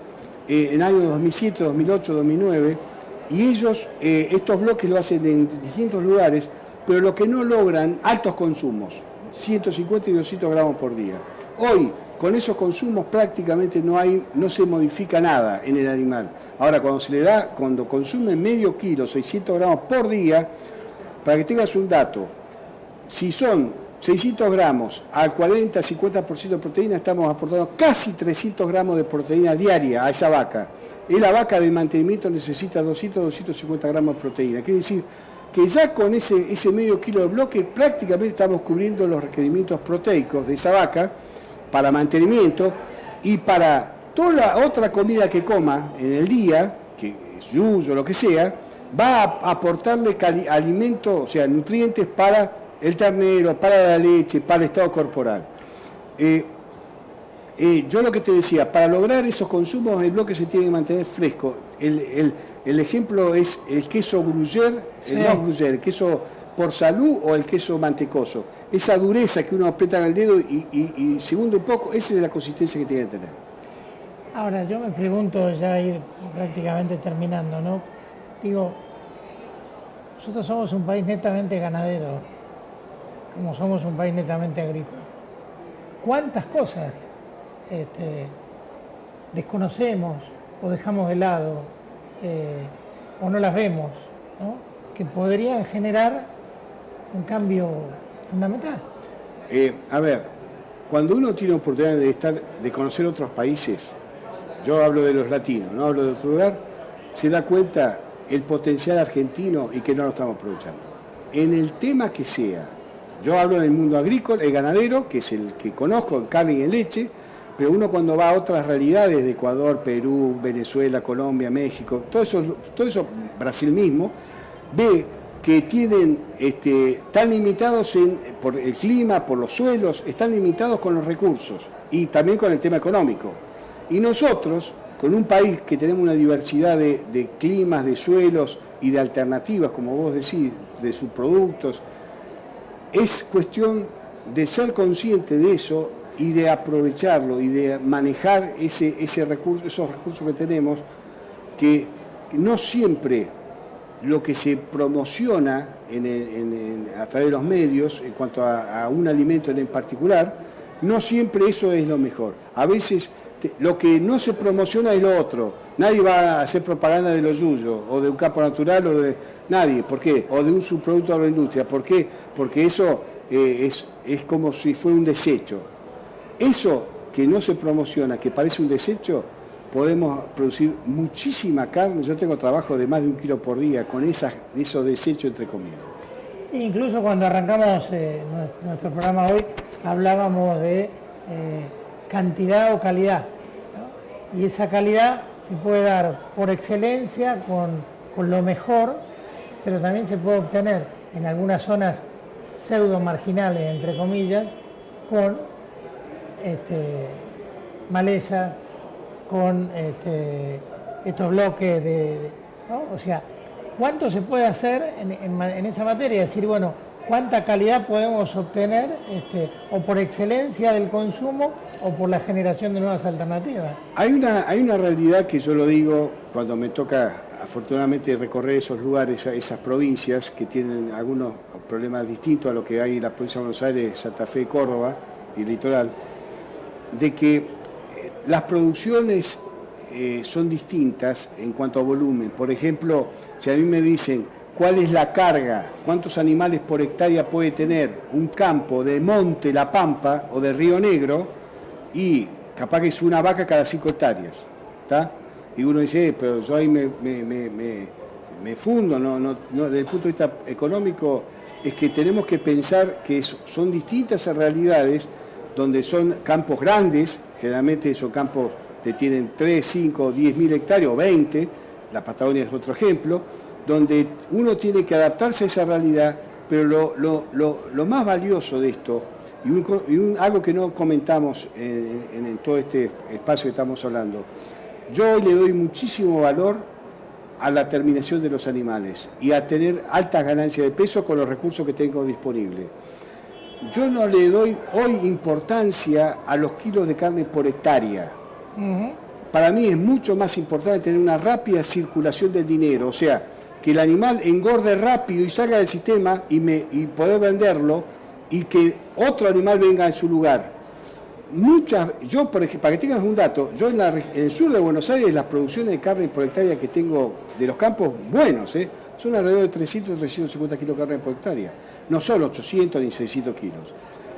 en años 2007, 2008, 2009, y ellos, estos bloques lo hacen en distintos lugares, pero lo que no logran, altos consumos, 150 y 200 gramos por día. Hoy, con esos consumos prácticamente no se modifica nada en el animal. Ahora, cuando consume medio kilo, 600 gramos por día, para que tengas un dato, si son 600 gramos al 40-50% de proteína, estamos aportando casi 300 gramos de proteína diaria a esa vaca. Y la vaca de mantenimiento necesita 200-250 gramos de proteína. Quiere decir que ya con ese medio kilo de bloque prácticamente estamos cubriendo los requerimientos proteicos de esa vaca para mantenimiento y para toda la otra comida que coma en el día, que es yuyo o lo que sea, va a aportarle alimento, o sea, nutrientes para el ternero, para la leche, para el estado corporal. Yo lo que te decía, para lograr esos consumos el bloque se tiene que mantener fresco. El ejemplo es el queso gruyère, no gruyère, el queso por salud o el queso mantecoso. Esa dureza que uno aprieta en el dedo y segundo un poco, esa es la consistencia que tiene que tener. Ahora, yo me pregunto, ya ir prácticamente terminando, ¿no? Digo, nosotros somos un país netamente ganadero, como somos un país netamente agrícola. ¿Cuántas cosas desconocemos o dejamos de lado o no las vemos, ¿no? Que podrían generar un cambio fundamental? A ver, cuando uno tiene oportunidad de conocer otros países, yo hablo de los latinos, no hablo de otro lugar, se da cuenta el potencial argentino y que no lo estamos aprovechando. En el tema que sea, yo hablo del mundo agrícola, el ganadero, que es el que conozco, en carne y en leche, pero uno cuando va a otras realidades de Ecuador, Perú, Venezuela, Colombia, México, todo eso Brasil mismo, ve que están limitados por el clima, por los suelos, están limitados con los recursos y también con el tema económico. Y nosotros, con un país que tenemos una diversidad de climas, de suelos y de alternativas, como vos decís, de subproductos, es cuestión de ser consciente de eso y de aprovecharlo y de manejar esos recursos que tenemos, que no siempre lo que se promociona a través de los medios en cuanto a un alimento en particular, no siempre eso es lo mejor. A veces lo que no se promociona es lo otro. Nadie va a hacer propaganda de lo yuyo, o de un campo natural, o de nadie. ¿Por qué? O de un subproducto de la industria. ¿Por qué? Porque eso es como si fuera un desecho. Eso que no se promociona, que parece un desecho, podemos producir muchísima carne. Yo tengo trabajo de más de 1 kilo por día con esos desechos entre comillas. Incluso cuando arrancamos nuestro programa hoy, hablábamos de cantidad o calidad, ¿no? Y esa calidad se puede dar por excelencia, con lo mejor, pero también se puede obtener en algunas zonas pseudo marginales, entre comillas, con maleza, con estos bloques ¿no? O sea, ¿cuánto se puede hacer en esa materia? Es decir, bueno, ¿cuánta calidad podemos obtener o por excelencia del consumo o por la generación de nuevas alternativas? Hay una realidad que yo lo digo cuando me toca afortunadamente recorrer esos lugares, esas provincias que tienen algunos problemas distintos a lo que hay en la provincia de Buenos Aires, Santa Fe, Córdoba y el litoral, de que las producciones son distintas en cuanto a volumen. Por ejemplo, si a mí me dicen cuál es la carga, cuántos animales por hectárea puede tener un campo de Monte La Pampa o de Río Negro, y capaz que es una vaca cada 5 hectáreas, ¿está? Y uno dice, pero yo ahí me fundo, no, desde el punto de vista económico, es que tenemos que pensar que son distintas realidades donde son campos grandes, generalmente son campos que tienen 3, 5, 10.000 hectáreas o 20, la Patagonia es otro ejemplo, donde uno tiene que adaptarse a esa realidad, pero lo más valioso de esto, algo que no comentamos en todo este espacio que estamos hablando, yo le doy muchísimo valor a la terminación de los animales y a tener altas ganancias de peso con los recursos que tengo disponibles. Yo no le doy hoy importancia a los kilos de carne por hectárea. Para mí es mucho más importante tener una rápida circulación del dinero, o sea, que el animal engorde rápido y salga del sistema y poder venderlo y que otro animal venga en su lugar. Yo, por ejemplo, para que tengas un dato, yo en el sur de Buenos Aires las producciones de carne por hectárea que tengo de los campos buenos, son alrededor de 300 o 350 kilos de carne por hectárea. No son 800 ni 600 kilos.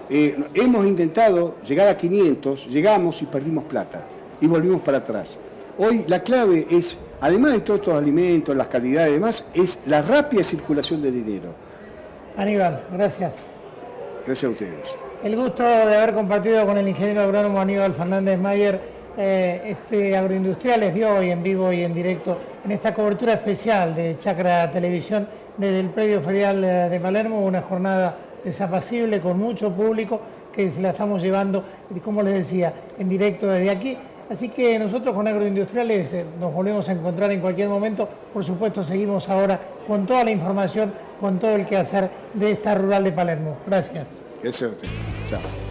Hemos intentado llegar a 500, llegamos y perdimos plata y volvimos para atrás. Hoy la clave es, además de todos estos alimentos, las calidades y demás, es la rápida circulación de dinero. Aníbal, gracias. Gracias a ustedes. El gusto de haber compartido con el ingeniero agrónomo Aníbal Fernández Mayer Agroindustriales de hoy en vivo y en directo en esta cobertura especial de Chacra Televisión desde el predio ferial de Palermo, una jornada desapacible con mucho público que se la estamos llevando, como les decía, en directo desde aquí. Así que nosotros con Agroindustriales nos volvemos a encontrar en cualquier momento. Por supuesto, seguimos ahora con toda la información, con todo el quehacer de esta rural de Palermo. Gracias. Gracias a usted. Chao.